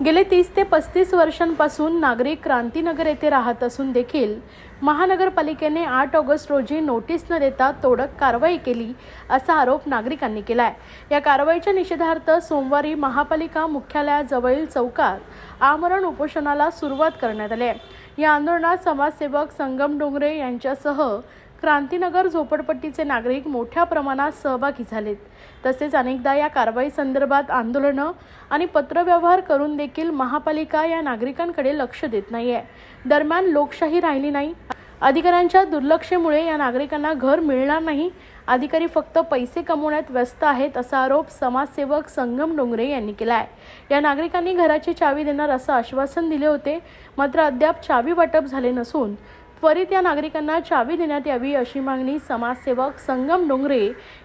गेले 30 ते 35 वर्षांपासून नागरिक क्रांतीनगर येथे राहत असून देखील महानगरपालिकेने 8 ऑगस्ट रोजी नोटीस न देता तोडक कारवाई केली असा आरोप नागरिकांनी केलाय। या कारवाईच्या निषेधार्थ सोमवारी महापालिका मुख्यालयाजवळील चौकात आमरण उपोषणाला सुरुवात करण्यात आली आहे। या आंदोलनात समाजसेवक संगम डोंगरे यांच्यासह क्रांतीनगर झोपडपट्टीचे नागरिक मोठ्या प्रमाणात सहभागी झालेत। तसेच अनेकदा या कारवाई संदर्भात आंदोलनं आणि पत्रव्यवहार करून देखील महापालिका या नागरिकांकडे लक्ष देत नाहीये। दरम्यान लोकशाही राहिली नाही। अधिकाऱ्यांच्या दुर्लक्षामुळे या नागरिकांना घर मिळणार नाही। अधिकारी फक्त पैसे कमवण्यात व्यस्त आहेत असा आरोप समाजसेवक संगम डोंगरे यांनी केला आहे। या नागरिकांनी घराची चावी देणार असं आश्वासन दिले होते, मात्र अद्याप चावी वाटप झाले नसून त्वरित या नागरिकांना चावी देण्यात यावी अशी मागणी समाजसेवक संगम डोंगरे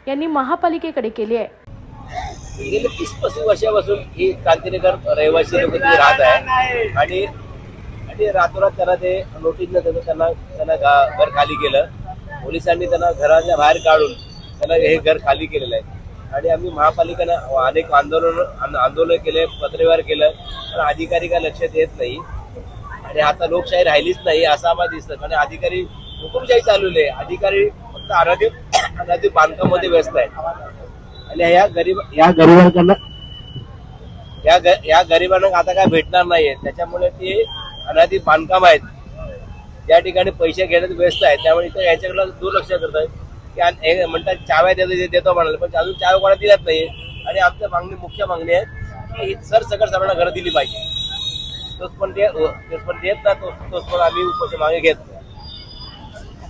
यांनी महापालिकेकडे केली आहे। गेले 30-35 वर्षापासून ही क्रांतीनगर रहिवासी लोक तिथे राहत आहे आणि रातोरात त्यांना ते नोटीस न देता त्यांना घर खाली केलं। पोलिसांनी त्यांना घराच्या बाहेर काढून त्यांना हे घर खाली केलेलं आहे आणि आम्ही महापालिकेनं अनेक आंदोलन केले, पत्रव्यवहार केलं, पण अधिकारी काय लक्षात येत नाही आणि आता लोकशाही राहिलीच नाही असं आम्हाला दिसतं। कारण अधिकारी हुकुमशाही चालवली आहे, अधिकारी फक्त अनाधिकृत बांधकामामध्ये व्यस्त आहेत आणि या गरिबांना आता काय भेटणार नाहीये। त्याच्यामुळे ते अनाधिकृत बांधकाम आहेत, या ठिकाणी पैसे घेण्यात व्यस्त आहेत, त्यामुळे इथे यांच्याकडे दुर्लक्ष करत आहे की म्हणतात चाव्या देतो म्हणाले, पण अजून चाव्या कोणा दिल्याच नाही। आणि आमच्या मुख्य मागणी आहे की सरसकट सर्वांना घरं दिली पाहिजे। तोच पण देत ना तोच पण आम्ही उपोषण मागे घेत